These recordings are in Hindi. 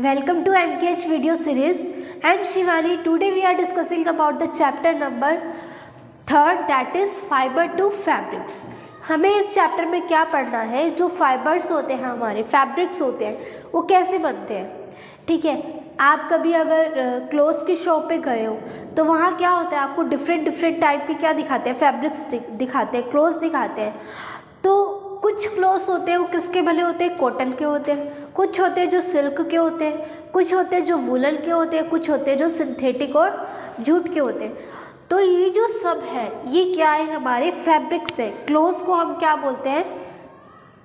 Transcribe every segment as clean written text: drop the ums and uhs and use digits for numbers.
Welcome to MKH video series. I am Shivani. Today we are discussing about the chapter number 3rd, that is fiber to fabrics. हमें इस चैप्टर में क्या पढ़ना है, जो फाइबर्स होते हैं हमारे फैब्रिक्स होते हैं वो कैसे बनते हैं। ठीक है, आप कभी अगर क्लोथ्स की शॉप पे गए हो तो वहाँ क्या होता है, आपको डिफरेंट टाइप के क्या दिखाते हैं, फैब्रिक्स दिखाते हैं, क्लोथ्स दिखाते हैं। तो कुछ क्लोथ्स होते हैं वो किसके बने होते हैं, कॉटन के होते हैं, कुछ होते हैं जो सिल्क के होते हैं, कुछ होते हैं जो वूलन के होते हैं, कुछ होते हैं जो सिंथेटिक और जूट के होते हैं। तो ये जो सब है ये क्या है, हमारे फैब्रिक्स है। क्लोथ्स को हम क्या बोलते हैं,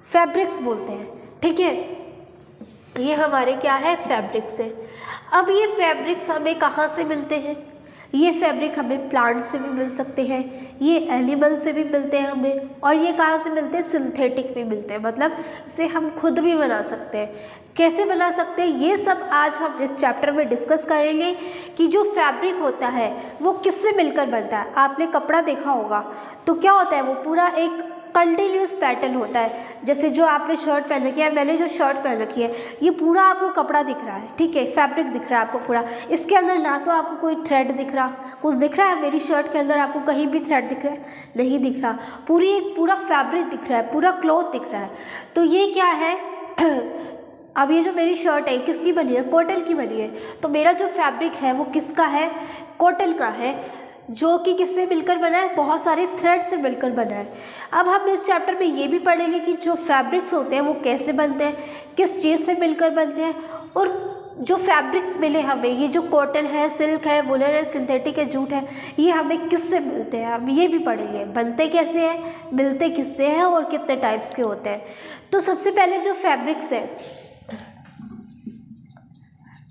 फैब्रिक्स बोलते हैं। ठीक है, ये हमारे क्या है, फैब्रिक्स है। अब ये फैब्रिक्स हमें कहाँ से मिलते हैं, ये फैब्रिक हमें प्लांट से भी मिल सकते हैं, ये एनिमल से भी मिलते हैं हमें, और ये कहाँ से मिलते हैं, सिंथेटिक भी मिलते हैं। मतलब इसे हम खुद भी बना सकते हैं। कैसे बना सकते हैं, ये सब आज हम इस चैप्टर में डिस्कस करेंगे कि जो फैब्रिक होता है वो किससे मिलकर बनता है। आपने कपड़ा देखा होगा तो क्या होता है, वो पूरा एक कंटिन्यूस पैटर्न होता है। जैसे जो आपने शर्ट पहन रखी है, मैंने जो शर्ट पहन रखी है, ये पूरा आपको कपड़ा दिख रहा है। ठीक है, फैब्रिक दिख रहा है आपको पूरा। इसके अंदर ना तो आपको कोई थ्रेड दिख रहा, कुछ दिख रहा है मेरी शर्ट के अंदर आपको कहीं भी थ्रेड दिख रहा है, नहीं दिख रहा। पूरा फैब्रिक दिख रहा है, पूरा क्लॉथ दिख रहा है। तो ये क्या है अब ये जो मेरी शर्ट है किसकी बनी है, कॉटन की बनी है। तो मेरा जो फैब्रिक है वो किसका है, कॉटन का है, जो कि किससे मिलकर बना है, बहुत सारे थ्रेड से मिलकर बना है। अब हम इस चैप्टर में ये भी पढ़ेंगे कि जो फैब्रिक्स होते हैं वो कैसे बनते हैं, किस चीज़ से मिलकर बनते हैं, और जो फैब्रिक्स मिले हमें, ये जो कॉटन है, सिल्क है, वुलन है, सिंथेटिक है, जूट है, ये हमें किससे मिलते हैं, हम ये भी पढ़ेंगे। बनते कैसे हैं, मिलते किससे हैं, और कितने टाइप्स के होते हैं। तो सबसे पहले जो फैब्रिक्स है,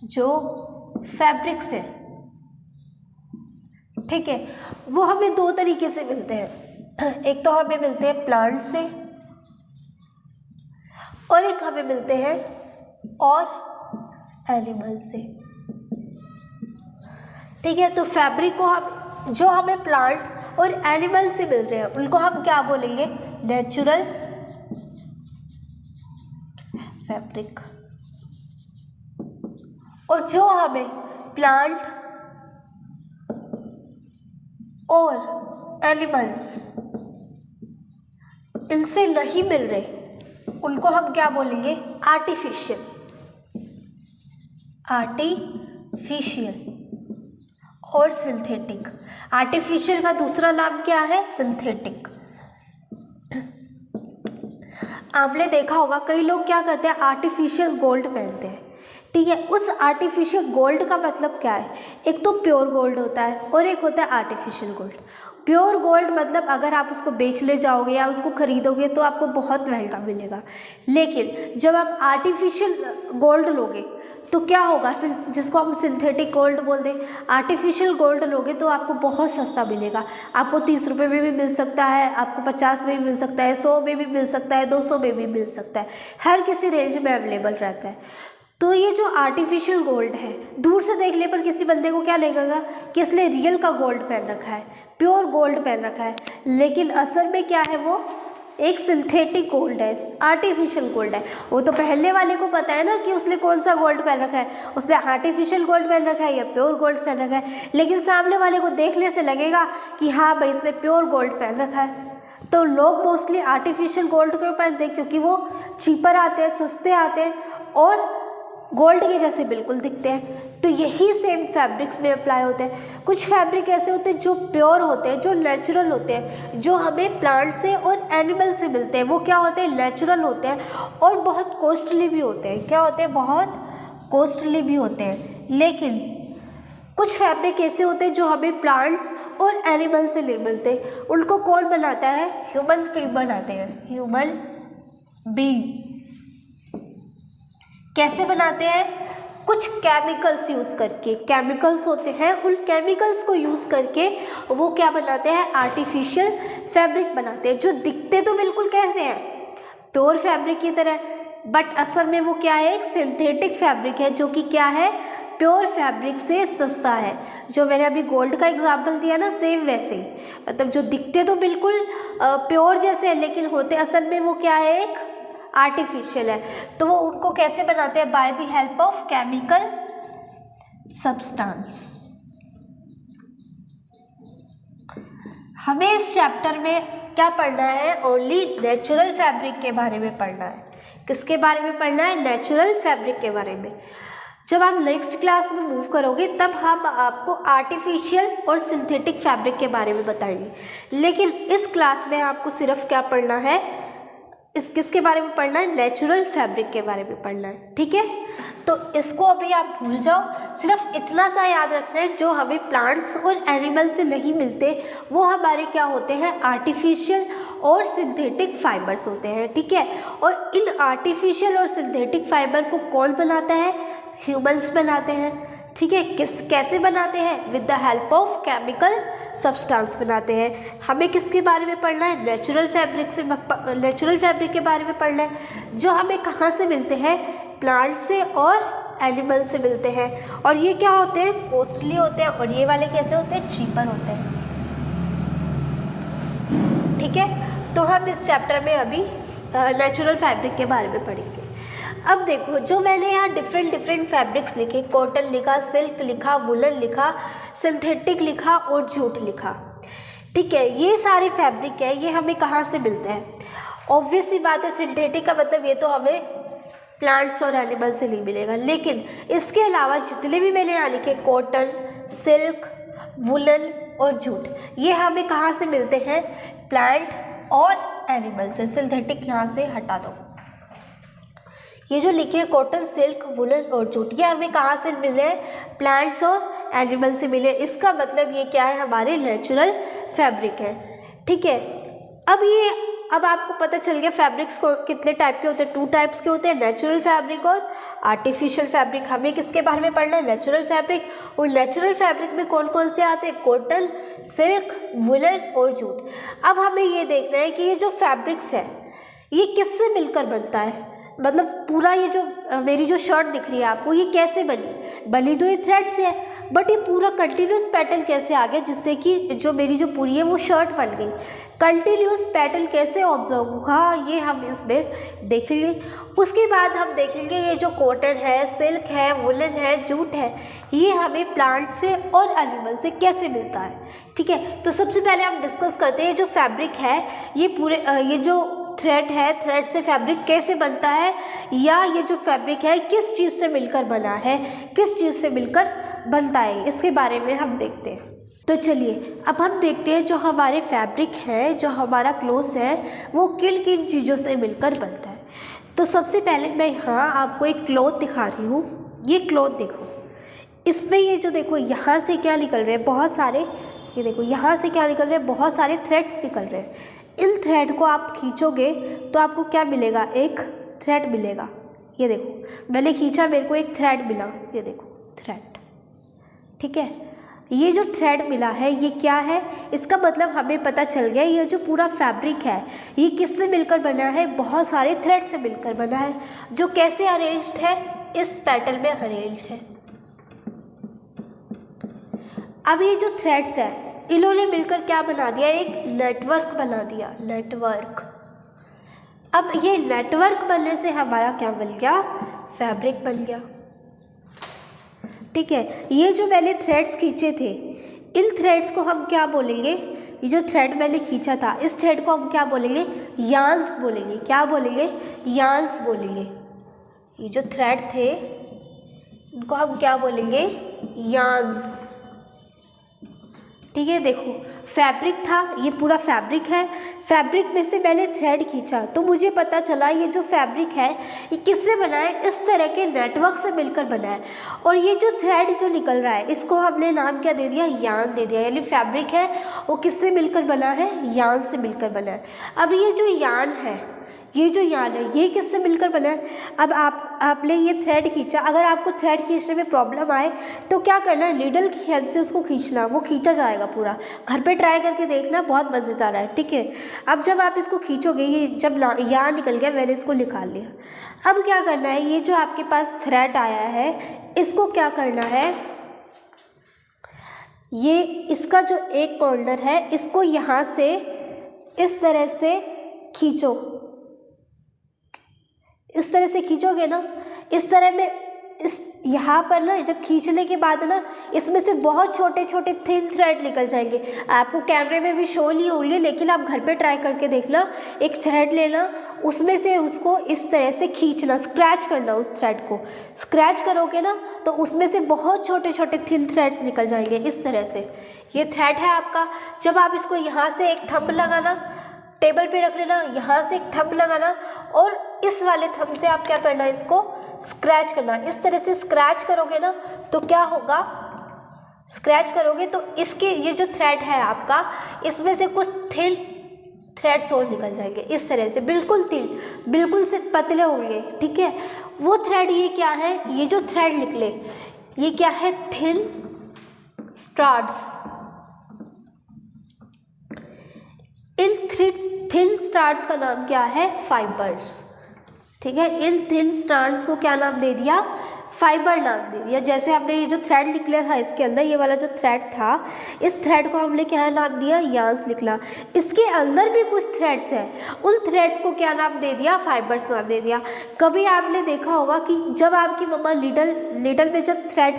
जो फैब्रिक्स है, ठीक है, वो हमें दो तरीके से मिलते हैं। एक तो हमें मिलते हैं प्लांट से, और एक हमें मिलते हैं और एनिमल से। ठीक है, तो फैब्रिक को हम, जो हमें प्लांट और एनिमल से मिल रहे हैं उनको हम क्या बोलेंगे, नेचुरल फैब्रिक। और जो हमें प्लांट और एनिमल्स इनसे नहीं मिल रहे उनको हम क्या बोलेंगे, आर्टिफिशियल और सिंथेटिक। आर्टिफिशियल का दूसरा नाम क्या है, सिंथेटिक। आपने देखा होगा कई लोग क्या करते हैं, आर्टिफिशियल गोल्ड पहनते हैं। ठीक है, उस आर्टिफिशियल गोल्ड का मतलब क्या है, एक तो प्योर गोल्ड होता है और एक होता है आर्टिफिशियल गोल्ड। प्योर गोल्ड मतलब अगर आप उसको बेचने जाओगे या उसको खरीदोगे तो आपको बहुत महंगा मिलेगा। लेकिन जब आप आर्टिफिशियल गोल्ड लोगे तो क्या होगा, जिसको हम सिंथेटिक गोल्ड बोलते हैं, आर्टिफिशियल गोल्ड लोगे तो आपको बहुत सस्ता मिलेगा। आपको 30 रुपये में भी मिल सकता है, आपको 50 में भी मिल सकता है, 100 में भी मिल सकता है, 200 में भी मिल सकता है, हर किसी रेंज में अवेलेबल रहता है। तो ये जो आर्टिफिशियल गोल्ड है, दूर से देखने पर किसी बंदे को क्या लगेगा कि इसने रियल का गोल्ड पहन रखा है, प्योर गोल्ड पहन रखा है, लेकिन असल में क्या है, वो एक सिंथेटिक गोल्ड है, आर्टिफिशियल गोल्ड है। वो तो पहनने वाले को पता है ना कि उसने कौन सा गोल्ड पहन रखा है, उसने आर्टिफिशियल गोल्ड पहन रखा है या प्योर गोल्ड पहन रखा है, लेकिन सामने वाले को देखने से लगेगा कि हाँ भाई इसने प्योर गोल्ड पहन रखा है। तो लोग मोस्टली आर्टिफिशियल गोल्ड क्यों पहनते हैं, क्योंकि वो चीपर आते हैं, सस्ते आते हैं और गोल्ड के जैसे बिल्कुल दिखते हैं। तो यही सेम फैब्रिक्स में अप्लाई होते हैं। कुछ फैब्रिक ऐसे होते हैं जो प्योर होते हैं, जो नेचुरल होते हैं, जो हमें प्लांट से और एनिमल से मिलते हैं। वो क्या होते हैं, नेचुरल होते हैं और बहुत कॉस्टली भी होते हैं। क्या होते हैं, बहुत कॉस्टली भी होते हैं। लेकिन कुछ फैब्रिक ऐसे होते हैं जो हमें प्लांट्स और एनिमल से नहीं मिलते। उनको कौन बनाता है, ह्यूमन्स बीइंग बनाते हैं, ह्यूमन बीइंग। कैसे बनाते हैं, कुछ केमिकल्स यूज़ करके। केमिकल्स होते हैं, उन केमिकल्स को यूज़ करके वो क्या बनाते हैं, आर्टिफिशियल फैब्रिक बनाते हैं, जो दिखते तो बिल्कुल कैसे हैं, प्योर फैब्रिक की तरह, बट असल में वो क्या है, एक सिंथेटिक फैब्रिक है, जो कि क्या है, प्योर फैब्रिक से सस्ता है। जो मैंने अभी गोल्ड का एग्जांपल दिया ना, सेम वैसे ही, मतलब जो दिखते तो बिल्कुल प्योर जैसे हैं, लेकिन होते असल में वो क्या है, एक आर्टिफिशियल है, तो वो उनको कैसे बनाते हैं? By the help of chemical substance. हमें इस चैप्टर में क्या पढ़ना है? ओनली नेचुरल फैब्रिक के बारे में पढ़ना है। किसके बारे में पढ़ना है? नेचुरल फैब्रिक के बारे में। जब आप नेक्स्ट क्लास में मूव करोगे तब हम आपको आर्टिफिशियल और सिंथेटिक फैब्रिक के बारे में बताएंगे, लेकिन इस क्लास में आपको सिर्फ क्या पढ़ना है? किसके बारे में पढ़ना है? नेचुरल फैब्रिक के बारे में पढ़ना है। ठीक है, तो इसको अभी आप भूल जाओ, सिर्फ इतना सा याद रखना है, जो हमें प्लांट्स और एनिमल से नहीं मिलते वो हमारे क्या होते हैं? आर्टिफिशियल और सिंथेटिक फाइबर्स होते हैं। ठीक है, और इन आर्टिफिशियल और सिंथेटिक फाइबर को कौन बनाता है? ह्यूमंस बनाते हैं। ठीक है, कैसे बनाते हैं? With the help of chemical substance बनाते हैं। हमें किसके बारे में पढ़ना है? नेचुरल फैब्रिक के बारे में पढ़ना है, जो हमें कहाँ से मिलते हैं? प्लांट से और एनिमल से मिलते हैं। और ये क्या होते हैं? कॉस्टली होते हैं, और ये वाले कैसे होते हैं? चीपर होते हैं। ठीक है, तो हम इस चैप्टर में अभी नेचुरल फैब्रिक के बारे में पढ़ेंगे। अब देखो, जो मैंने यहाँ डिफरेंट फैब्रिक्स लिखे, कॉटन लिखा, सिल्क लिखा, वुलन लिखा, सिंथेटिक लिखा और जूट लिखा। ठीक है, ये सारे फैब्रिक है, ये हमें कहाँ से मिलते हैं? ऑब्वियस सी बात है, सिंथेटिक का मतलब ये तो हमें प्लांट्स और एनिमल से नहीं मिलेगा, लेकिन इसके अलावा जितने भी मैंने यहाँ लिखे, कॉटन, सिल्क, वुलन और जूट, ये हमें कहाँ से मिलते हैं? प्लांट और एनिमल से। सिंथेटिक यहाँ से हटा दो। ये जो लिखे हैं कॉटन, सिल्क, वुलन और जूट, ये हमें कहाँ से मिले? प्लांट्स और एनिमल से मिले। इसका मतलब ये क्या है? हमारे नेचुरल फैब्रिक है। ठीक है, अब आपको पता चल गया फैब्रिक्स को कितने टाइप के होते हैं। 2 टाइप्स के होते हैं, नेचुरल फैब्रिक और आर्टिफिशियल फैब्रिक। हमें किसके बारे में पढ़ना है? Natural fabric. और नेचुरल फैब्रिक में कौन कौन से आते हैं? कॉटन, सिल्क, वुलन और जूट। अब हमें ये देखना है कि ये जो फैब्रिक्स है ये किससे मिलकर बनता है। मतलब पूरा ये जो मेरी जो शर्ट दिख रही है आपको, ये कैसे बनी तो ये थ्रेड से है, बट ये पूरा कंटिन्यूस पैटर्न कैसे आ गया, जिससे कि जो मेरी जो पूरी है वो शर्ट बन गई। कंटिन्यूस पैटर्न कैसे ऑब्जर्व हुआ, ये हम इसमें देखेंगे। उसके बाद हम देखेंगे ये जो कॉटन है, सिल्क है, वुलन है, जूट है, ये हमें प्लांट से और एनिमल से कैसे मिलता है। ठीक है, तो सबसे पहले हम डिस्कस करते हैं जो फैब्रिक है, ये पूरे ये जो थ्रेड है, थ्रेड से फैब्रिक कैसे बनता है, या ये जो फैब्रिक है किस चीज़ से मिलकर बना है, किस चीज़ से मिलकर बनता है, इसके बारे में हम देखते हैं। तो चलिए अब हम देखते हैं जो हमारे फैब्रिक है, जो हमारा क्लोथ है, वो किन किन चीज़ों से मिलकर बनता है। तो सबसे पहले मैं यहाँ आपको एक क्लॉथ दिखा रही हूँ। ये क्लॉथ देखो, इसमें ये जो देखो यहाँ से क्या निकल रहे हैं? बहुत सारे, ये देखो यहाँ से क्या निकल रहे हैं? बहुत सारे थ्रेड्स निकल रहे हैं। इन थ्रेड को आप खींचोगे तो आपको क्या मिलेगा? एक थ्रेड मिलेगा। ये देखो मैंने खींचा, मेरे को एक थ्रेड मिला। ये देखो थ्रेड। ठीक है, ये जो थ्रेड मिला है ये क्या है? इसका मतलब हमें पता चल गया ये जो पूरा फैब्रिक है ये किससे मिलकर बना है? बहुत सारे थ्रेड से मिलकर बना है, जो कैसे अरेंज्ड है? इस पैटर्न में अरेंज है। अब ये जो थ्रेड्स है इन्होंने मिलकर क्या बना दिया? एक नेटवर्क बना दिया, नेटवर्क। अब ये नेटवर्क बनने से हमारा क्या बन गया? फैब्रिक बन गया। ठीक है, ये जो मैंने थ्रेड्स खींचे थे, इन थ्रेड्स को हम क्या बोलेंगे? ये जो थ्रेड मैंने खींचा था, इस थ्रेड को हम क्या बोलेंगे? यार्न्स बोलेंगे। क्या बोलेंगे? यार्न्स बोलेंगे। ये जो थ्रेड थे इनको हम क्या बोलेंगे? यार्न्स। ठीक है, देखो फैब्रिक था, ये पूरा फैब्रिक है। फैब्रिक में से मैंने थ्रेड खींचा तो मुझे पता चला ये जो फैब्रिक है ये किससे बना है? इस तरह के नेटवर्क से मिलकर बना है। और ये जो थ्रेड जो निकल रहा है इसको हमने नाम क्या दे दिया? यार्न दे दिया। यानी फैब्रिक है वो किससे मिलकर बना है? यार्न से मिलकर बना है। अब ये जो यार्न है, ये जो यार्न है ये किससे मिलकर बना है? अब आपने ये थ्रेड खींचा। अगर आपको थ्रेड खींचने में प्रॉब्लम आए तो क्या करना है? नीडल की हेल्प से उसको खींचना, वो खींचा जाएगा पूरा। घर पे ट्राई करके देखना, बहुत मज़ेदार है। ठीक है, अब जब आप इसको खींचोगे, ये जब यार्न निकल गया, मैंने इसको निकाल लिया। अब क्या करना है? ये जो आपके पास थ्रेड आया है इसको क्या करना है? ये इसका जो एक कॉर्नर है इसको यहाँ से इस तरह से खींचो। इस तरह से खींचोगे ना, इस तरह में इस यहाँ पर ना जब खींचने के बाद ना इसमें से बहुत छोटे छोटे थिन थ्रेड निकल जाएंगे। आपको कैमरे में भी शो नहीं होंगे, लेकिन आप घर पे ट्राई करके देखना। एक थ्रेड लेना, उसमें से उसको इस तरह से खींचना, स्क्रैच करना, उस थ्रेड को स्क्रैच करोगे ना तो उसमें से बहुत छोटे छोटे थिन थ्रेड्स निकल जाएंगे इस तरह से। ये थ्रेड है आपका। जब आप इसको यहाँ से एक थंब लगाना, टेबल पे रख लेना, यहाँ से एक थंब लगाना और इस वाले थंब से आप क्या करना, इसको स्क्रैच करना। इस तरह से स्क्रैच करोगे ना तो क्या होगा, स्क्रैच करोगे तो इसके ये जो थ्रेड है आपका, इसमें से कुछ थिन थ्रेड्स और निकल जाएंगे इस तरह से, बिल्कुल थिन, बिल्कुल से पतले होंगे। ठीक है, वो थ्रेड ये क्या है, ये जो थ्रेड निकले ये क्या है, थिन स्ट्रैंड्स। इन थिन स्ट्रैंड्स का नाम क्या है, फाइबर्स। ठीक है, इन थिन स्ट्रैंड्स को क्या नाम दे दिया, फाइबर नाम दे दिया। जैसे हमने ये जो थ्रेड निकला था इसके अंदर, ये वाला जो थ्रेड था, इस थ्रेड को हमने क्या नाम दिया, यार्न्स निकला। इसके अंदर भी कुछ थ्रेड्स हैं, उन थ्रेड्स को क्या नाम दे दिया, फाइबर्स नाम दे दिया। कभी आपने देखा होगा कि जब आपकी मम्मा नीडल में जब थ्रेड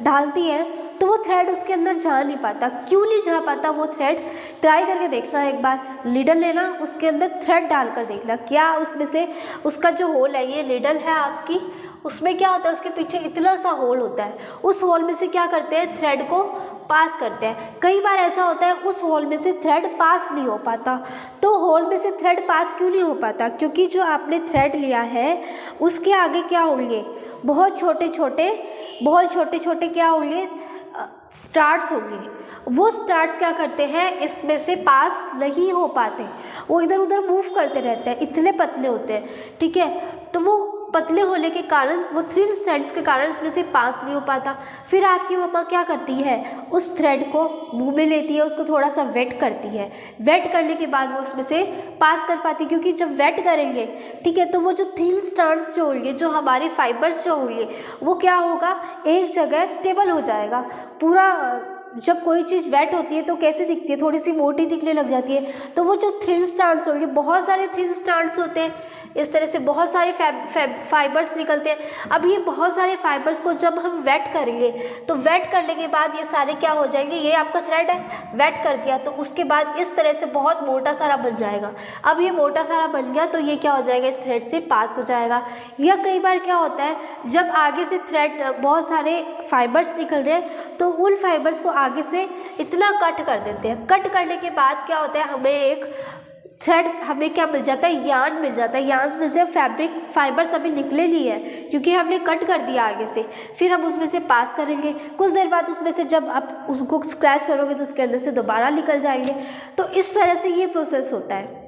डालती है तो वो थ्रेड उसके अंदर जा नहीं पाता। क्यों नहीं जा पाता वो थ्रेड, ट्राई करके देखना एक बार। नीडल लेना, उसके अंदर थ्रेड डालकर देखना, क्या उसमें से उसका जो होल है, ये नीडल है आपकी, उसमें क्या होता है, उसके पीछे इतना सा होल होता है, उस होल में से क्या करते हैं, थ्रेड को पास करते हैं। कई बार ऐसा होता है उस होल में से थ्रेड पास नहीं हो पाता। तो होल में से थ्रेड पास क्यों नहीं हो पाता, क्योंकि जो आपने थ्रेड लिया है उसके आगे क्या होंगे, बहुत छोटे छोटे क्या होंगे, स्टार्स होंगे। वो स्टार्स क्या करते हैं, इसमें से पास नहीं हो पाते, वो इधर उधर मूव करते रहते हैं, इतने पतले होते हैं। ठीक है, तो वो पतले होने के कारण, वो थिन स्ट्रैंड्स के कारण उसमें से पास नहीं हो पाता। फिर आपकी मम्मा क्या करती है, उस थ्रेड को मुंह में लेती है, उसको थोड़ा सा वेट करती है। वेट करने के बाद वो उसमें से पास कर पाती, क्योंकि जब वेट करेंगे, ठीक है, तो वो जो थिन स्ट्रैंड्स जो होंगे, जो हमारे फाइबर्स जो होंगे, वो क्या होगा, एक जगह स्टेबल हो जाएगा पूरा। जब कोई चीज़ वेट होती है तो कैसे दिखती है, थोड़ी सी मोटी दिखने लग जाती है। तो वो जो थिन स्ट्रैंड्स होंगे, बहुत सारे थिन स्ट्रैंड्स होते हैं, इस तरह से बहुत सारे फाइबर्स निकलते हैं। अब ये बहुत सारे फाइबर्स को जब हम वेट करेंगे तो वेट करने के बाद ये सारे क्या हो जाएंगे, ये आपका थ्रेड है, वेट कर दिया तो उसके बाद इस तरह से बहुत मोटा सारा बन जाएगा। अब ये मोटा सारा बन गया तो ये क्या हो जाएगा, इस थ्रेड से पास हो जाएगा। या कई बार क्या होता है, जब आगे से थ्रेड बहुत सारे फाइबर्स निकल रहे हैं तो उन फाइबर्स को आगे से इतना कट कर देते हैं। कट करने के बाद क्या होता है, हमें एक थ्रेड, हमें क्या मिल जाता है, यार्न मिल जाता है। यार्न में से फैब्रिक फाइबर्स अभी निकले नहीं है क्योंकि हमने कट कर दिया आगे से। फिर हम उसमें से पास करेंगे, कुछ देर बाद उसमें से जब आप उसको स्क्रैच करोगे तो उसके अंदर से दोबारा निकल जाएंगे। तो इस तरह से ये प्रोसेस होता है।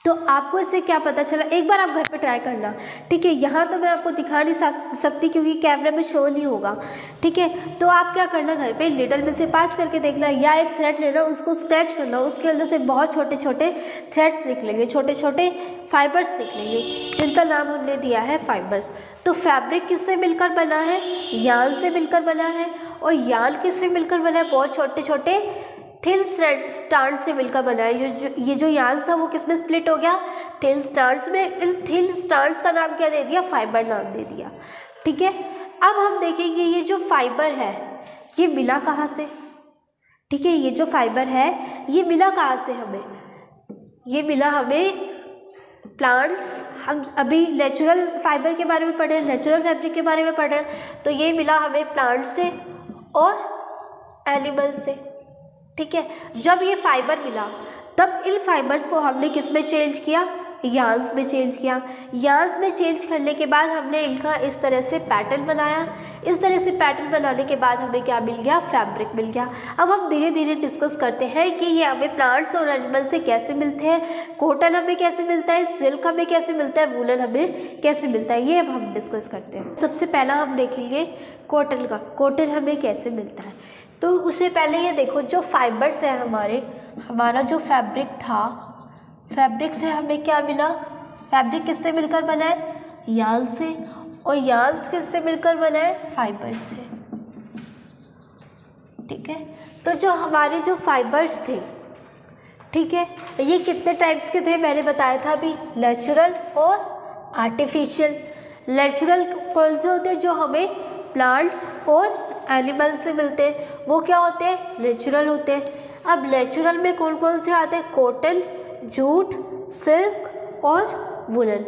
तो आपको इससे क्या पता चला, एक बार आप घर पे ट्राई करना। ठीक है, यहाँ तो मैं आपको दिखा नहीं सकती क्योंकि कैमरे में शो नहीं होगा। ठीक है, तो आप क्या करना, घर पे नीडल में से पास करके देखना, या एक थ्रेड लेना, उसको स्क्रैच करना, उसके अंदर से बहुत छोटे छोटे थ्रेड्स निकलेंगे, छोटे छोटे फाइबर्स निकलेंगे, जिनका नाम हमने दिया है फाइबर्स। तो फैब्रिक किससे मिलकर बना है, यार्न से मिलकर बना है। और यार्न किससे मिलकर बना है, बहुत छोटे छोटे थिन स्ट्रैंड से मिलकर बना है। ये जो यार्न था वो किस में स्प्लिट हो गया, थिन स्ट्रैंड्स में। इन थिन स्ट्रैंड्स का नाम क्या दे दिया, फाइबर नाम दे दिया। ठीक है, अब हम देखेंगे ये जो फाइबर है ये मिला कहाँ से। ठीक है, ये जो फाइबर है ये मिला कहाँ से हमें, ये मिला हमें प्लांट्स। हम अभी नेचुरल फाइबर के बारे में पढ़ रहे हैं, नेचुरल फैब्रिक के बारे में पढ़ रहे हैं। तो ये मिला हमें प्लांट से और एनिमल से। ठीक है, जब ये फाइबर मिला तब इन फाइबर्स को हमने किस में चेंज किया, यार्न्स में चेंज किया। यार्न्स में चेंज करने के बाद हमने इनका इस तरह से पैटर्न बनाया। इस तरह से पैटर्न बनाने के बाद हमें क्या मिल गया, फैब्रिक मिल गया। अब हम धीरे धीरे डिस्कस करते हैं कि ये हमें प्लांट्स और एनिमल से कैसे मिलते हैं, कॉटन हमें कैसे मिलता है, सिल्क हमें कैसे मिलता है, वूलन हमें कैसे मिलता है, ये अब हम डिस्कस करते हैं। सबसे पहला हम देखेंगे कॉटन का, कॉटन हमें कैसे मिलता है। तो उससे पहले ये देखो, जो फाइबर्स है हमारा जो फैब्रिक था, फैब्रिक से हमें क्या मिला, फैब्रिक किससे मिलकर बना है, यार्न से। और यार्न किससे मिलकर बना है, फाइबर से। ठीक है, तो जो हमारे जो फाइबर्स थे, ठीक है, ये कितने टाइप्स के थे मैंने बताया था अभी, नेचुरल और आर्टिफिशियल। नेचुरल कौन से होते हैं? जो हमें प्लांट्स और एनिमल से मिलते हैं, वो क्या होते हैं? नेचुरल होते हैं। अब नेचुरल में कौन कौन से आते हैं? कॉटन, जूट, सिल्क और वुलन।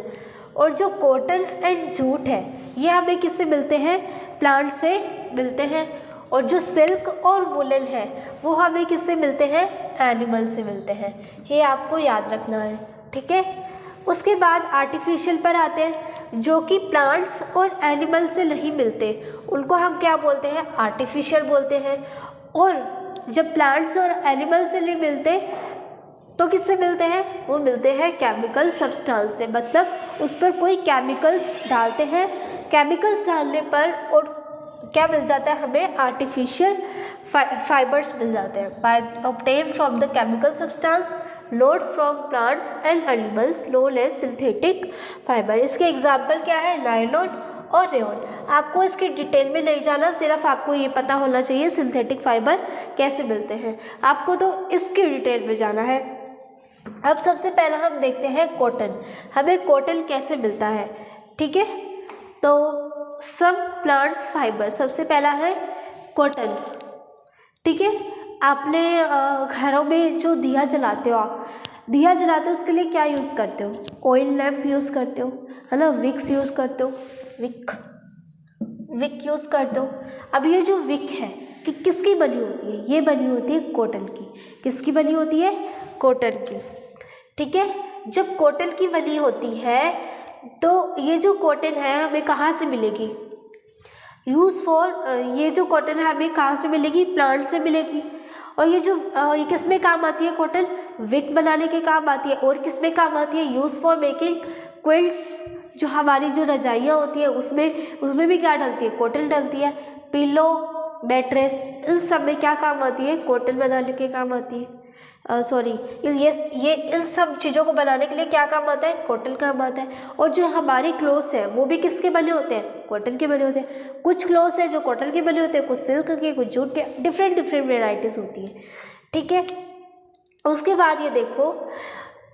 और जो कॉटन एंड जूट है ये हमें किससे मिलते हैं? प्लांट से मिलते हैं। और जो सिल्क और वुलन है वो हमें किससे मिलते हैं? एनिमल से मिलते हैं। ये आपको याद रखना है, ठीक है। उसके बाद आर्टिफिशियल पर आते हैं, जो कि प्लांट्स और एनिमल से नहीं मिलते, उनको हम क्या बोलते हैं? आर्टिफिशियल बोलते हैं। और जब प्लांट्स और एनिमल से नहीं मिलते तो किससे मिलते हैं? वो मिलते हैं केमिकल सब्सटेंस से, मतलब उस पर कोई केमिकल्स डालते हैं। केमिकल्स डालने पर और क्या मिल जाता है हमें? आर्टिफिशियल फाइबर्स मिल जाते हैं। By obtain from the chemical substance load from plants and animals known as synthetic fibre. इसके एग्जाम्पल क्या है? नायलॉन और रेयॉन। आपको इसकी डिटेल में नहीं जाना, सिर्फ आपको ये पता होना चाहिए सिंथेटिक फाइबर कैसे मिलते हैं, आपको तो इसकी डिटेल में जाना है। अब सबसे पहला हम देखते हैं कॉटन। हमें कॉटन कैसे मिलता है, ठीक है। तो सब प्लांट्स फाइबर, सबसे पहला है कॉटन, ठीक है। आपने घरों में जो दिया जलाते हो, आप दिया जलाते हो उसके लिए क्या यूज़ करते हो? ऑयल लैम्प यूज़ करते हो, है ना। विक्स यूज़ करते हो, विक यूज़ करते हो। अब ये जो विक है कि किसकी बनी होती है? ये बनी होती है कॉटन की। किसकी बनी होती है? कॉटन की, ठीक है। जब कॉटन की बनी होती है तो ये जो कॉटन है हमें कहाँ से मिलेगी? यूज़ फॉर, ये जो कॉटन है हमें कहाँ से मिलेगी? प्लांट से मिलेगी। और ये जो ये किस में काम आती है? कॉटन विक बनाने के काम आती है। और किस में काम आती है? यूज़ फॉर मेकिंग क्विल्ट्स, जो हमारी जो रजाइयाँ होती है उसमें भी क्या डलती है? कॉटन डलती है। पिलो, मैट्रेस, इन सब में क्या काम आती है? कॉटन बनाने के काम आती है। ये इन सब चीज़ों को बनाने के लिए क्या काम आता है? कॉटन काम आता है। और जो हमारे क्लोथ्स हैं वो भी किसके बने होते हैं? कॉटन के बने होते हैं। कुछ क्लोथ्स हैं जो कॉटन के बने होते हैं, कुछ सिल्क के, कुछ जूट के, डिफरेंट वेराइटीज़ होती है, ठीक है। उसके बाद ये देखो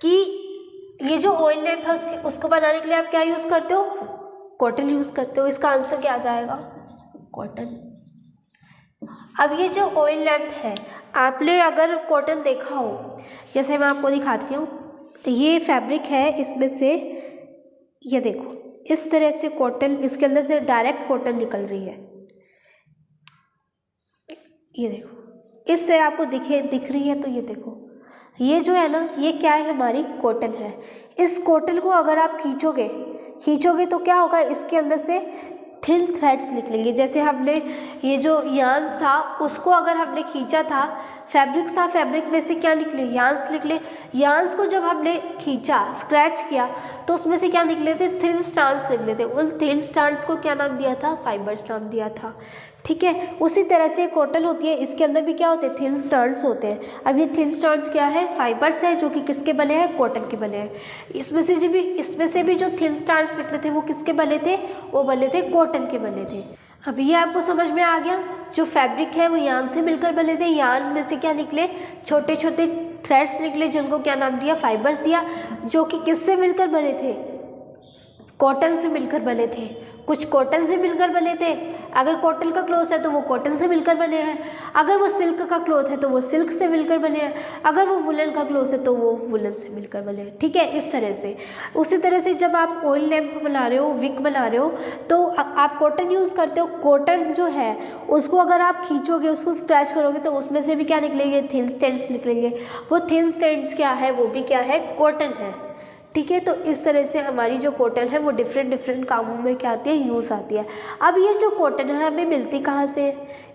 कि ये जो ऑयल लैम्प है उसको बनाने के लिए आप क्या यूज़ करते हो? कॉटन यूज़ करते हो। इसका आंसर क्या आ जाएगा? कॉटन। अब ये जो ऑयल लैम्प है, आपने अगर कॉटन देखा हो, जैसे मैं आपको दिखाती हूँ, ये फैब्रिक है, इसमें से ये देखो इस तरह से कॉटन, इसके अंदर से डायरेक्ट कॉटन निकल रही है। ये देखो इस तरह आपको दिख रही है। तो ये देखो ये जो है ना, ये क्या है? हमारी कॉटन है। इस कॉटन को अगर आप खींचोगे तो क्या होगा? इसके अंदर से थिन थ्रेड्स निकलेंगे। जैसे हमने ये जो यार्न्स था उसको अगर हमने खींचा था, फैब्रिक्स था, फैब्रिक में से क्या निकले? यार्न्स निकले। यार्न्स को जब हमने खींचा, स्क्रैच किया, तो उसमें से क्या निकले थे? थिन स्ट्रैंड्स निकले थे। उन थिन स्ट्रैंड्स को क्या नाम दिया था? फाइबर्स नाम दिया था, ठीक है। उसी तरह से कॉटन होती है, इसके अंदर भी क्या होते हैं? थिन स्ट्रैंड्स होते हैं। अब ये थिन स्ट्रैंड्स क्या है? फाइबर्स है, जो कि किसके बने हैं? कॉटन के बने हैं। इसमें से भी जो थिन स्ट्रैंड्स निकले थे वो किसके बने थे? वो बने थे कॉटन के बने थे। अब ये आपको समझ में आ गया? जो फैब्रिक है वो यार्न से मिलकर बने थे। यार्न में से क्या निकले? छोटे छोटे थ्रेड्स निकले, जिनको क्या नाम दिया? फाइबर्स दिया, जो कि किससे मिलकर बने थे? कॉटन से मिलकर बने थे। कुछ कॉटन से मिलकर बने थे। अगर कॉटन का क्लॉथ है तो वो कॉटन से मिलकर बने हैं। अगर वो सिल्क का क्लॉथ है तो वो सिल्क से मिलकर बने हैं। अगर वो वुलन का क्लॉथ है तो वो वुलन से मिलकर बने हैं, ठीक है। इस तरह से, उसी तरह से जब आप ऑयल लैम्प बना रहे हो, विक बना रहे हो, तो आप कॉटन यूज़ करते हो। कॉटन जो है उसको अगर आप खींचोगे, उसको स्क्रैच करोगे, तो उसमें से भी क्या निकलेंगे? थिन स्ट्रैंड्स निकलेंगे। वो थिन स्ट्रैंड्स क्या है? वो भी क्या है? कॉटन है, ठीक है। तो इस तरह से हमारी जो कॉटन है वो डिफरेंट कामों में क्या आती है? यूज़ आती है। अब ये जो कॉटन है हमें मिलती कहाँ से?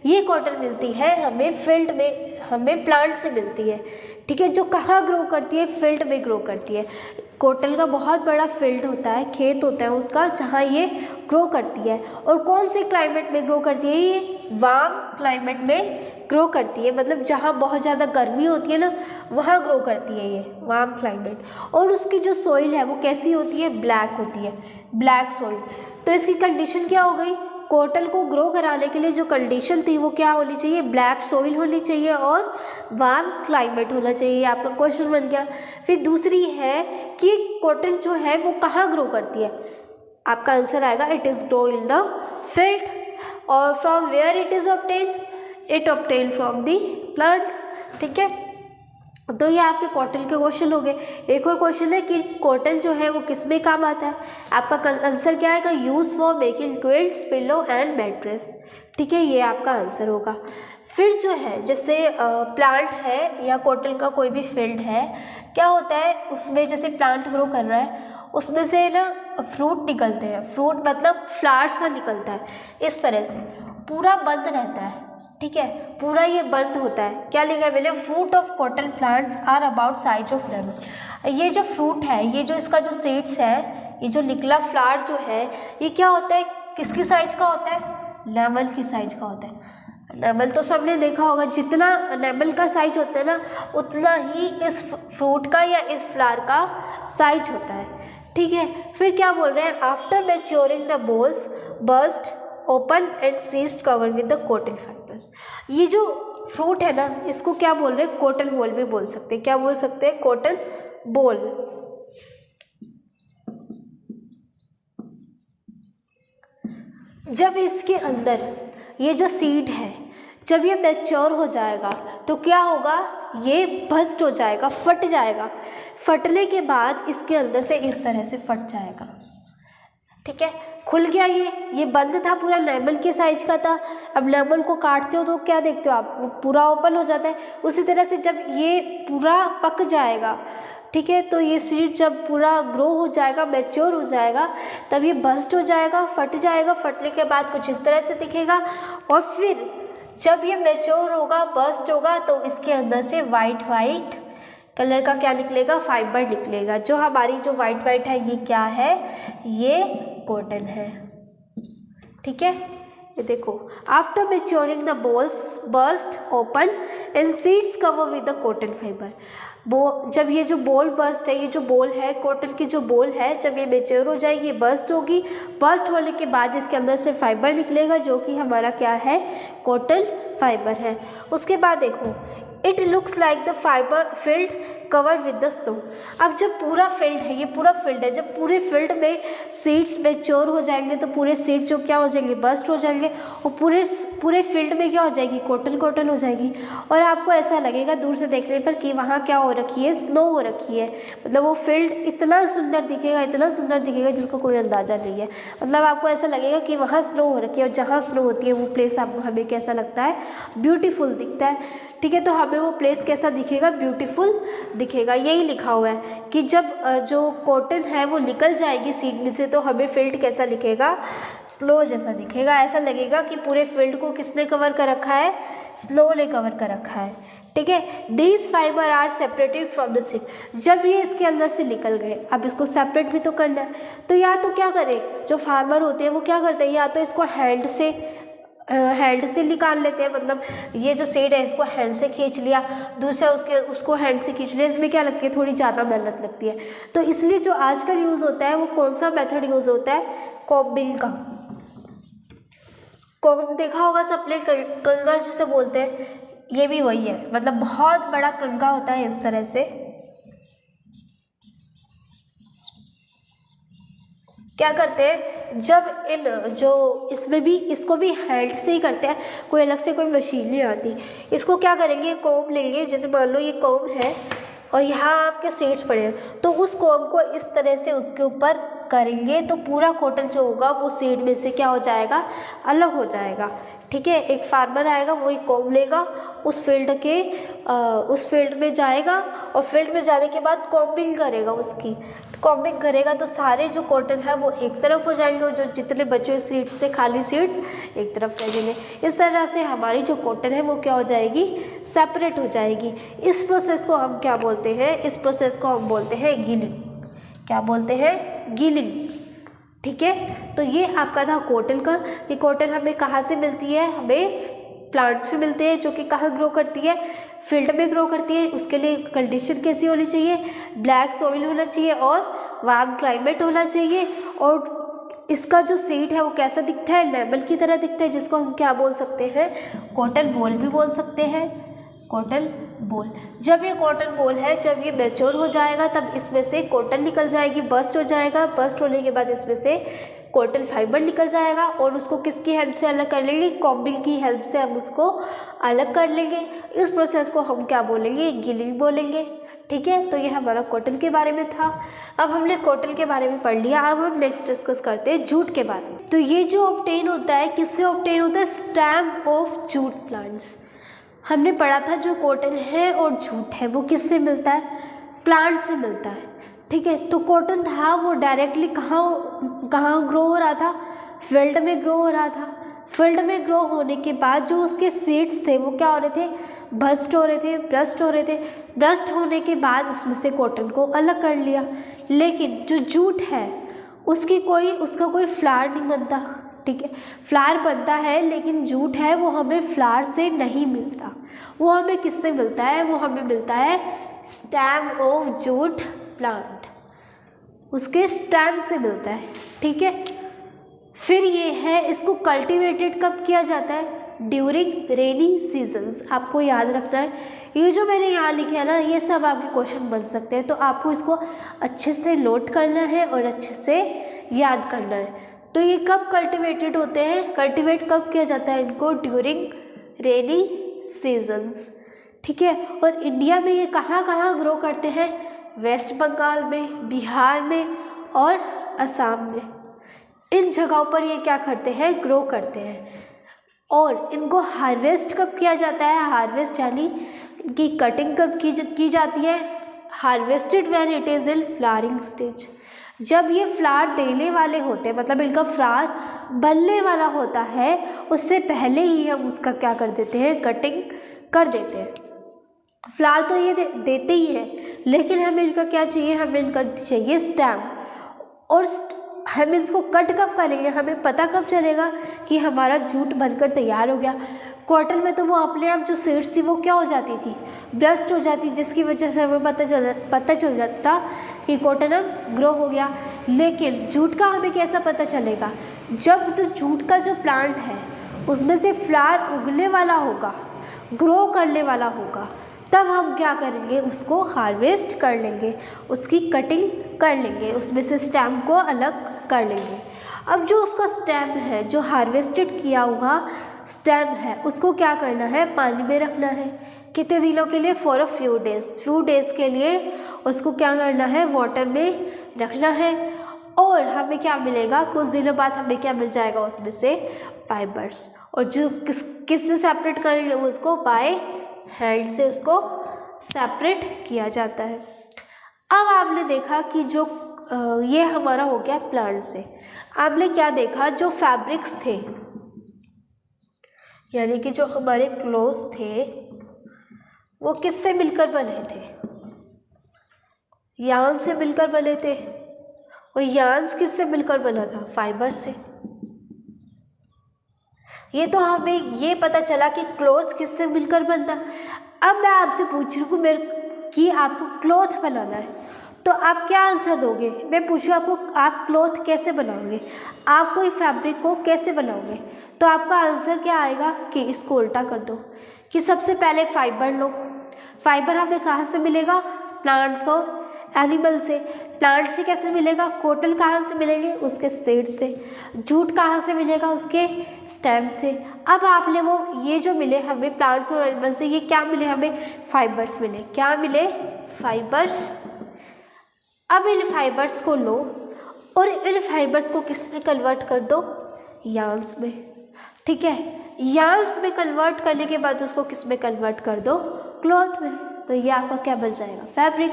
ये कॉटन मिलती है हमें फील्ड में, हमें प्लांट से मिलती है, ठीक है। जो कहाँ ग्रो करती है? फील्ड में ग्रो करती है। कॉटन का बहुत बड़ा फील्ड होता है, खेत होता है उसका, जहाँ ये ग्रो करती है। और कौन से क्लाइमेट में ग्रो करती है? ये वार्म क्लाइमेट में ग्रो करती है, मतलब जहाँ बहुत ज़्यादा गर्मी होती है ना, वहाँ ग्रो करती है ये वार्म क्लाइमेट। और उसकी जो सॉइल है वो कैसी होती है? ब्लैक होती है, ब्लैक सॉइल। तो इसकी कंडीशन क्या हो गई? कॉटन को ग्रो कराने के लिए जो कंडीशन थी वो क्या होनी चाहिए, ब्लैक सॉइल होनी चाहिए और वार्म क्लाइमेट होना चाहिए। आपका क्वेश्चन बन गया। फिर दूसरी है कि कॉटन जो है वो कहाँ ग्रो करती है, आपका आंसर आएगा it is grow in the field. और from where it is obtain, it obtain from the plants. ठीक है, तो ये आपके कॉटन के क्वेश्चन हो गए। एक और क्वेश्चन है कि कॉटन जो है वो किस में काम आता है, आपका आंसर क्या आएगा, use for making quilts, pillow and mattress. ठीक है, ये आपका आंसर होगा। फिर जो है जैसे प्लांट है या कॉटन का कोई भी फील्ड है, क्या होता है उसमें, जैसे प्लांट ग्रो कर रहा है उसमें से ना फ्रूट निकलते हैं, फ्रूट मतलब फ्लावर सा निकलता है, इस तरह से पूरा बंद रहता है। ठीक है, पूरा ये बंद होता है। क्या लिखा है मैंने, fruit of cotton plants are about size of lemon. ये जो फ्रूट है, ये जो इसका जो सीड्स है, ये जो निकला फ्लावर जो है, ये क्या होता है, किसकी साइज का होता है, लेमन की साइज का होता है। लेमन तो सबने देखा होगा, जितना लेमन का साइज होता है ना उतना ही इस फ्रूट का या इस फ्लावर का साइज होता है। ठीक है, फिर क्या बोल रहे हैं, after maturing the bolls burst open and seeds cover with the cotton fibres. ये जो फ्रूट है ना इसको क्या बोल रहे हैं, कॉटन बॉल भी बोल सकते हैं। क्या बोल सकते हैं, कॉटन बॉल। जब इसके अंदर ये जो सीड है, जब ये मैच्योर हो जाएगा तो क्या होगा, ये बस्ट हो जाएगा, फट जाएगा। फटने के बाद इसके अंदर से इस तरह से फट जाएगा। ठीक है, खुल गया। ये बंद था, पूरा लेमन के साइज का था। अब लेमन को काटते हो तो क्या देखते हो आप, वो पूरा ओपन हो जाता है। उसी तरह से जब ये पूरा पक जाएगा, ठीक है, तो ये सीड जब पूरा ग्रो हो जाएगा, मैच्योर हो जाएगा, तब ये बस्ट हो जाएगा, फट जाएगा। फटने के बाद कुछ इस तरह से दिखेगा। और फिर जब ये मैच्योर होगा, बस्ट होगा, तो इसके अंदर से वाइट कलर का क्या निकलेगा, फाइबर निकलेगा। जो हमारी जो वाइट है ये क्या है, ये कॉटन है। ठीक है, ये देखो, after maturing the bolls burst open and seeds cover with the cotton fibre. जब ये जो बॉल बर्स्ट है, ये जो बॉल है कॉटन की जो बॉल है, जब ये मैच्योर हो जाएगी, बर्स्ट होगी। बर्स्ट होने के बाद इसके अंदर से फाइबर निकलेगा जो कि हमारा क्या है, कॉटन फाइबर है। उसके बाद देखो, it looks like the fibre field cover with the snow. अब जब पूरा फील्ड है, ये पूरा फील्ड है, जब पूरे फील्ड में सीड्स मैच्योर हो जाएंगे तो पूरे सीड्स जो क्या हो जाएंगे, बस्ट हो जाएंगे और पूरे फील्ड में क्या हो जाएगी, कॉटन हो जाएगी। और आपको ऐसा लगेगा दूर से देखने पर कि वहाँ क्या हो रखी है, स्नो हो रखी है। मतलब वो फील्ड इतना सुंदर दिखेगा जिसको कोई अंदाज़ा नहीं है। मतलब आपको ऐसा लगेगा कि वहाँ स्नो हो रखी है, और जहाँ स्नो होती है वो प्लेस आपको हमें कैसा लगता है, ब्यूटीफुल दिखता है। ठीक है, तो हमें वो प्लेस कैसा दिखेगा, ब्यूटीफुल दिखेगा। यही लिखा हुआ है कि जब जो कॉटन है वो निकल जाएगी सीड में से, तो हमें फील्ड कैसा दिखेगा, स्नो जैसा दिखेगा। ऐसा लगेगा कि पूरे फील्ड को किसने कवर कर रखा है, स्नो ने कवर कर रखा है। ठीक है, these fibre are separated from the seed. जब ये इसके अंदर से निकल गए, अब इसको सेपरेट भी तो करना है। तो या तो क्या करें, जो फार्मर होते हैं वो क्या करते हैं, या तो इसको हैंड से निकाल लेते हैं। मतलब ये जो सीड है इसको हैंड से खींच लिया, दूसरा उसको हैंड से खींच लिया। इसमें क्या लगती है, थोड़ी ज़्यादा मेहनत लगती है। तो इसलिए जो आजकल यूज़ होता है वो कौन सा मेथड यूज़ होता है, कॉम्बिंग का। कॉम्ब देखा होगा सबने, कंगा जिसे बोलते हैं, ये भी वही है। मतलब बहुत बड़ा कंगा होता है इस तरह से। क्या करते हैं, जब इसमें भी, इसको भी हैंड से ही करते हैं, कोई अलग से कोई मशीन नहीं आती। इसको क्या करेंगे, कॉम्ब लेंगे, जैसे मान लो ये कॉम्ब है और यहाँ आपके सीड्स पड़े हैं, तो उस कॉम्ब को इस तरह से उसके ऊपर करेंगे तो पूरा कॉटन जो होगा वो सीड में से क्या हो जाएगा, अलग हो जाएगा। ठीक है, एक फार्मर आएगा, वही कॉम्ब लेगा, उस फील्ड में जाएगा और फील्ड में जाने के बाद कॉम्बिंग करेगा तो सारे जो कॉटन है वो एक तरफ हो जाएंगे और जो जितने बचे हुए सीड्स थे, खाली सीड्स, एक तरफ रह जाएंगे। इस तरह से हमारी जो कॉटन है वो क्या हो जाएगी, सेपरेट हो जाएगी। इस प्रोसेस को हम क्या बोलते हैं, इस प्रोसेस को हम बोलते हैं गीलिंग। क्या बोलते हैं, गीलिंग। ठीक है, तो ये आपका था कॉटन का। ये कॉटन हमें कहाँ से मिलती है, हमें प्लांट से मिलते हैं, जो कि कहाँ ग्रो करती है, फील्ड में ग्रो करती है। उसके लिए कंडीशन कैसी होनी चाहिए, ब्लैक सॉइल होना चाहिए और वार्म क्लाइमेट होना चाहिए। और इसका जो सीड है वो कैसा दिखता है, लेमन की तरह दिखता है, जिसको हम क्या बोल सकते हैं, कॉटन बॉल भी बोल सकते हैं, कॉटन बॉल। जब ये कॉटन बॉल है, जब ये मैच्योर हो जाएगा तब इसमें से कॉटन निकल जाएगी, बस्ट हो जाएगा, बस्ट होने के बाद इसमें से कॉटन फाइबर निकल जाएगा और उसको किसकी हेल्प से अलग कर लेंगे, कॉम्बिंग की हेल्प से हम उसको अलग कर लेंगे। इस प्रोसेस को हम क्या बोलेंगे, गिलिंग बोलेंगे। ठीक है, तो ये हमारा कॉटन के बारे में था। अब हमने कॉटन के बारे में पढ़ लिया। अब हम नेक्स्ट डिस्कस करते हैं जूट के बारे में। तो ये जो ऑब्टेन होता है, किससे ऑब्टेन होता है, स्टेम ऑफ जूट प्लांट्स। हमने पढ़ा था जो कॉटन है और जूट है वो किससे मिलता है, प्लांट से मिलता है। ठीक है, तो कॉटन था वो डायरेक्टली कहाँ ग्रो हो रहा था, फील्ड में ग्रो हो रहा था। फील्ड में ग्रो होने के बाद जो उसके सीड्स थे वो क्या हो रहे थे, बस्ट हो रहे थे, ब्रस्ट हो रहे थे। ब्रस्ट होने के बाद उसमें से कॉटन को अलग कर लिया। लेकिन जो जूट है उसका कोई फ्लावर नहीं बनता। ठीक है, फ्लावर बनता है लेकिन जूट है वो हमें फ्लावर से नहीं मिलता। वो हमें किससे मिलता है, वो हमें मिलता है स्टेम ऑफ जूट प्लांट, उसके स्टेम से मिलता है। ठीक है, फिर ये है, इसको कल्टीवेटेड कब किया जाता है, ड्यूरिंग रेनी सीजन्स। आपको याद रखना है, ये जो मैंने यहाँ लिखा है ना, ये सब आपके क्वेश्चन बन सकते हैं, तो आपको इसको अच्छे से नोट करना है और अच्छे से याद करना है। तो ये कब कल्टीवेटेड होते हैं, कल्टीवेट कब किया जाता है इनको, ड्यूरिंग रेनी सीजन्स। ठीक है, और इंडिया में ये कहाँ कहाँ ग्रो करते हैं, वेस्ट बंगाल में, बिहार में और असम में। इन जगहों पर ये क्या करते हैं, ग्रो करते हैं। और इनको हार्वेस्ट कब किया जाता है, हार्वेस्ट यानी इनकी कटिंग कब की जाती है, harvested when it is in flowering stage. जब ये फ्लावर देने वाले होते हैं, मतलब इनका फ्लावर बनने वाला होता है, उससे पहले ही हम उसका क्या कर देते हैं, कटिंग कर देते हैं। फ्लावर तो ये देते ही है, लेकिन हमें इनका क्या चाहिए, हमें इनका चाहिए स्टेम। और हम इसको कट कब करेंगे, हमें पता कब चलेगा कि हमारा जूट बनकर तैयार हो गया। कॉटन में तो वो अपने आप जो सीड्स थी वो क्या हो जाती थी, ब्रस्ट हो जाती, जिसकी वजह से हमें पता चल जाता कि कॉटन अब ग्रो हो गया। लेकिन जूट का हमें कैसा पता चलेगा, जब जो जूट का जो प्लांट है उसमें से फ्लावर उगने वाला होगा, ग्रो करने वाला होगा, तब हम क्या करेंगे, उसको हार्वेस्ट कर लेंगे, उसकी कटिंग कर लेंगे, उसमें से स्टेम को अलग कर लेंगे। अब जो उसका स्टेम है, जो हार्वेस्टेड किया हुआ स्टेम है, उसको क्या करना है, पानी में रखना है। कितने दिनों के लिए, फॉर अ फ्यू डेज के लिए उसको क्या करना है, वाटर में रखना है। और हमें क्या मिलेगा, कुछ दिनों बाद हमें क्या मिल जाएगा, उसमें से फाइबर्स। और जो किससे सेपरेट करेंगे, उसको बाय हैंड से उसको सेपरेट किया जाता है। अब आपने देखा कि जो ये हमारा हो गया प्लांट से। आपने क्या देखा, जो फैब्रिक्स थे, यानी कि जो हमारे क्लोथ्स थे वो किससे मिलकर बने थे, यार्न से मिलकर बने थे। और यार्न किससे मिलकर बना था, फाइबर से। ये तो हमें ये पता चला कि क्लोथ किससे मिलकर बनता। अब मैं आपसे पूछ रही हूँ कि आपको क्लोथ बनाना है, तो आप क्या आंसर दोगे। मैं पूछूँ आपको, आप क्लोथ कैसे बनाओगे, आप कोई फैब्रिक को कैसे बनाओगे, तो आपका आंसर क्या आएगा कि इसको उल्टा कर दो, कि सबसे पहले फाइबर लो। फाइबर हमें कहाँ से मिलेगा, प्लांट्स और एनिमल से। प्लांट से कैसे मिलेगा, कॉटन कहाँ से मिलेंगे, उसके सीड से। जूट कहाँ से मिलेगा, उसके स्टेम से। अब आपने वो ये जो मिले हमें प्लांट्स और एनिमल से, ये क्या मिले हमें, फाइबर्स मिले। क्या मिले, फाइबर्स। अब इन फाइबर्स को लो और इन फाइबर्स को किस में कन्वर्ट कर दो, यार्न्स में। ठीक है, यार्न्स में कन्वर्ट करने के बाद उसको किस में कन्वर्ट कर दो, क्लॉथ में। तो ये आपका क्या बन जाएगा, फैब्रिक।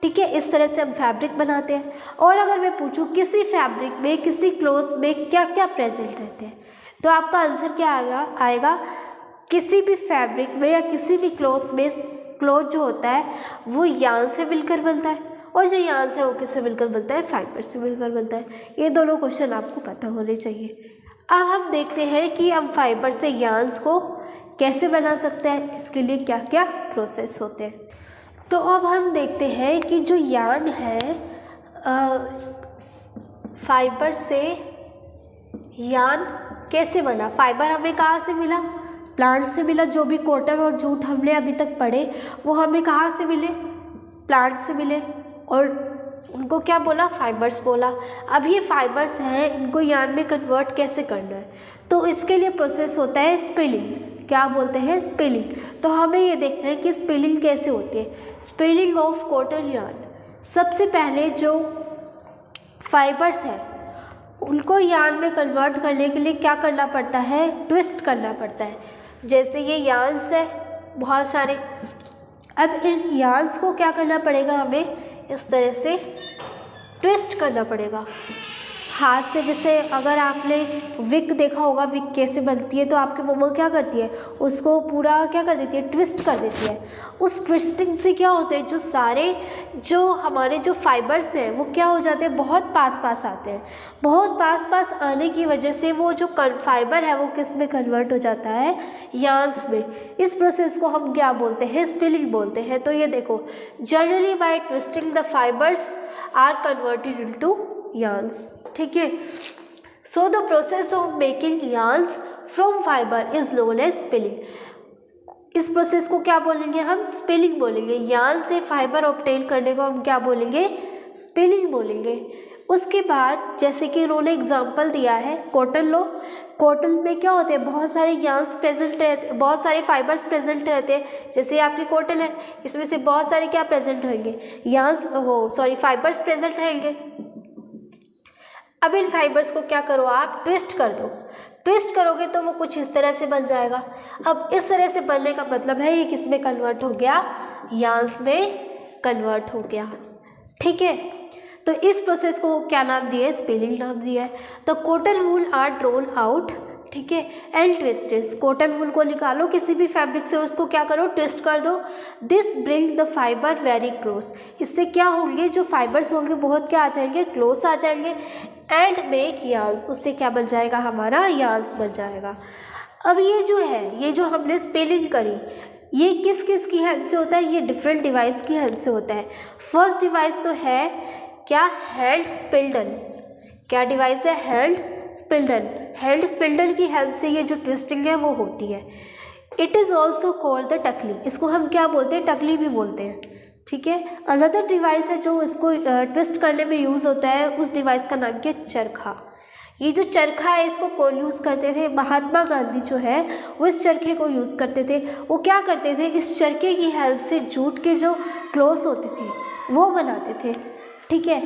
ठीक है, इस तरह से हम फैब्रिक बनाते हैं। और अगर मैं पूछूं किसी फैब्रिक में, किसी क्लोथ में क्या क्या प्रेजेंट रहते हैं, तो आपका आंसर क्या आएगा, किसी भी फैब्रिक में या किसी भी क्लोथ में, क्लोथ जो होता है वो यार्न से मिलकर बनता है, और जो यार्न है वो किससे मिलकर बनता है, फाइबर से मिलकर बनता है। ये दोनों क्वेश्चन आपको पता होने चाहिए। अब हम देखते हैं कि हम फाइबर से यार्न्स को कैसे बना सकते हैं, इसके लिए क्या क्या प्रोसेस होते हैं। तो अब हम देखते हैं कि जो यार्न है, फाइबर से यान कैसे बना। फाइबर हमें कहाँ से मिला, प्लांट से मिला। जो भी कॉटन और जूट हमने अभी तक पढ़े वो हमें कहाँ से मिले, प्लांट से मिले, और उनको क्या बोला, फाइबर्स बोला। अब ये फाइबर्स हैं, इनको यान में कन्वर्ट कैसे करना है, तो इसके लिए प्रोसेस होता है स्पिलिंग। क्या बोलते हैं, स्पिलिंग। तो हमें ये देखना है कि स्पिलिंग कैसे होती है। स्पिलिंग ऑफ कॉटन यार्न, सबसे पहले जो फाइबर्स हैं उनको यार्न में कन्वर्ट करने के लिए क्या करना पड़ता है, ट्विस्ट करना पड़ता है। जैसे ये यार्न्स है बहुत सारे, अब इन यार्न्स को क्या करना पड़ेगा, हमें इस तरह से ट्विस्ट करना पड़ेगा हाथ से। जैसे अगर आपने विक देखा होगा, विक कैसे बनती है, तो आपकी मम्मा क्या करती है, उसको पूरा क्या कर देती है, ट्विस्ट कर देती है। उस ट्विस्टिंग से क्या होता है, जो सारे जो हमारे जो फाइबर्स हैं वो क्या हो जाते हैं, बहुत पास पास आते हैं। बहुत पास पास आने की वजह से वो जो फाइबर है वो किस में कन्वर्ट हो जाता है, यार्न्स में। इस प्रोसेस को हम क्या बोलते हैं, स्पिलिंग बोलते हैं। तो ये देखो, generally by twisting the fibres are converted into yarns. ठीक है, so the process of making yarns from fibre is known as spinning. इस प्रोसेस को क्या बोलेंगे हम, स्पिलिंग बोलेंगे। यार्न से फाइबर ऑब्टेन करने को हम क्या बोलेंगे, स्पिलिंग बोलेंगे। उसके बाद जैसे कि उन्होंने एग्जांपल दिया है कॉटन लो, कॉटन में क्या होते हैं, बहुत सारे यार्न्स प्रेजेंट रहते, बहुत सारे फाइबर्स प्रेजेंट रहते हैं। जैसे आपकी कॉटन है, इसमें से बहुत सारे क्या प्रेजेंट रहेंगे, यार्न्स फाइबर्स प्रेजेंट रहेंगे। अब इन फाइबर्स को क्या करो, आप ट्विस्ट कर दो। ट्विस्ट करोगे तो वो कुछ इस तरह से बन जाएगा। अब इस तरह से बनने का मतलब है ये किस में कन्वर्ट हो गया, यार्न्स में कन्वर्ट हो गया। ठीक है, तो इस प्रोसेस को क्या नाम दिया है, स्पिलिंग नाम दिया है। तो cotton wool are drawn out, ठीक है, एंड ट्विस्टेड। कॉटन वूल को निकालो किसी भी फैब्रिक से, उसको क्या करो, ट्विस्ट कर दो। This bring the fibre very close. इससे क्या होंगे, जो फाइबर्स होंगे बहुत क्या आ जाएंगे, क्लोज आ जाएंगे। एंड मेक यार्न्स, उससे क्या बन जाएगा, हमारा यार्न्स बन जाएगा। अब ये जो है, ये जो हमने स्पिलिंग करी, ये किस किस की हेल्प से होता है, ये डिफरेंट डिवाइस की हेल्प से होता है। फर्स्ट डिवाइस तो है क्या, हैंड स्पिल्डन। क्या डिवाइस है, हैंड स्पिल्डन। हैंड स्पिल्डन की हेल्प से ये जो ट्विस्टिंग है वो होती है। It is also called the टकली, इसको हम क्या बोलते हैं, टकली भी बोलते हैं। ठीक है, अनदर डिवाइस है जो इसको ट्विस्ट करने में यूज़ होता है, उस डिवाइस का नाम क्या, चरखा। ये जो चरखा है इसको कौन यूज़ करते थे, महात्मा गांधी जो है वो इस चरखे को यूज़ करते थे। वो क्या करते थे, इस चरखे की हेल्प से जूट के जो क्लोथ्स होते थे वो बनाते थे। ठीक है,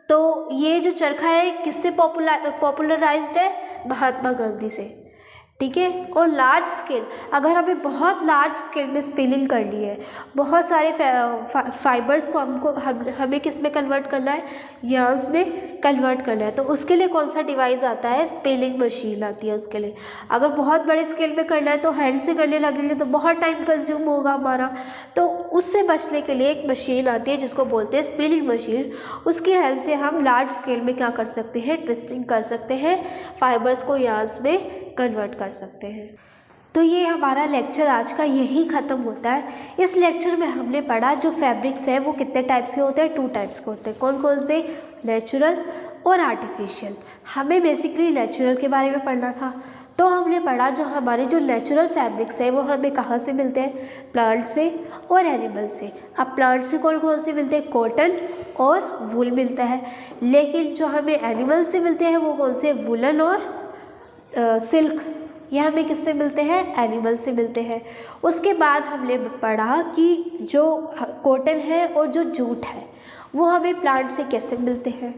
तो ये जो चरखा है किससे पॉपुलराइज्ड है, महात्मा गांधी से। ठीक है, और लार्ज स्केल, अगर हमें बहुत लार्ज स्केल में स्पिलिंग करनी है, बहुत सारे फाइबर्स को हमें किस में कन्वर्ट करना है, यार्न्स में कन्वर्ट करना है, तो उसके लिए कौन सा डिवाइस आता है, स्पिलिंग मशीन आती है उसके लिए। अगर बहुत बड़े स्केल में करना है तो हैंड से करने लगेंगे तो बहुत टाइम कंज्यूम होगा हमारा, तो उससे बचने के लिए एक मशीन आती है जिसको बोलते हैं स्पिलिंग मशीन। उसकी हेल्प से हम लार्ज स्केल में क्या कर सकते हैं, ट्विस्टिंग कर सकते हैं, फाइबर्स को यार्न्स में कन्वर्ट कर सकते हैं। तो ये हमारा लेक्चर आज का यही ख़त्म होता है। इस लेक्चर में हमने पढ़ा जो फैब्रिक्स है वो कितने टाइप्स के होते हैं, 2 टाइप्स के होते हैं। कौन कौन से, नेचुरल और आर्टिफिशियल। हमें बेसिकली नेचुरल के बारे में पढ़ना था, तो हमने पढ़ा जो हमारे जो नेचुरल फैब्रिक्स है वो हमें कहाँ से मिलते हैं, प्लांट से और एनिमल से। अब प्लांट से कौन कौन से मिलते हैं, कॉटन और वूल मिलता है। लेकिन जो हमें एनिमल से मिलते हैं वो कौन से, वुलन और सिल्क। ये हमें किससे मिलते हैं, एनिमल से मिलते हैं। उसके बाद हमने पढ़ा कि जो कॉटन है और जो जूट है वो हमें प्लांट से कैसे मिलते हैं।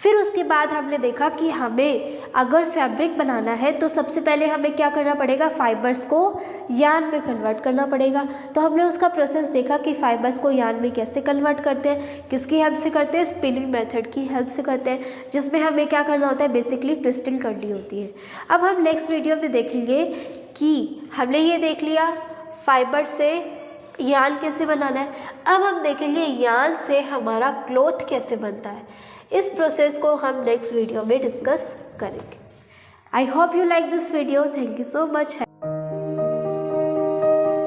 फिर उसके बाद हमने देखा कि हमें अगर फैब्रिक बनाना है तो सबसे पहले हमें क्या करना पड़ेगा, फाइबर्स को यार्न में कन्वर्ट करना पड़ेगा। तो हमने उसका प्रोसेस देखा कि फाइबर्स को यार्न में कैसे कन्वर्ट करते हैं, किसकी हेल्प से करते हैं, स्पिनिंग मेथड की हेल्प से करते हैं, जिसमें हमें क्या करना होता है, बेसिकली ट्विस्टिंग करनी होती है। अब हम नेक्स्ट वीडियो में देखेंगे कि हमने ये देख लिया फाइबर से यार्न कैसे बनाना है। अब हम देखेंगे यार्न से हमारा क्लॉथ कैसे बनता है। इस प्रोसेस को हम नेक्स्ट वीडियो में डिस्कस करेंगे। I hope you like this video. Thank you so much.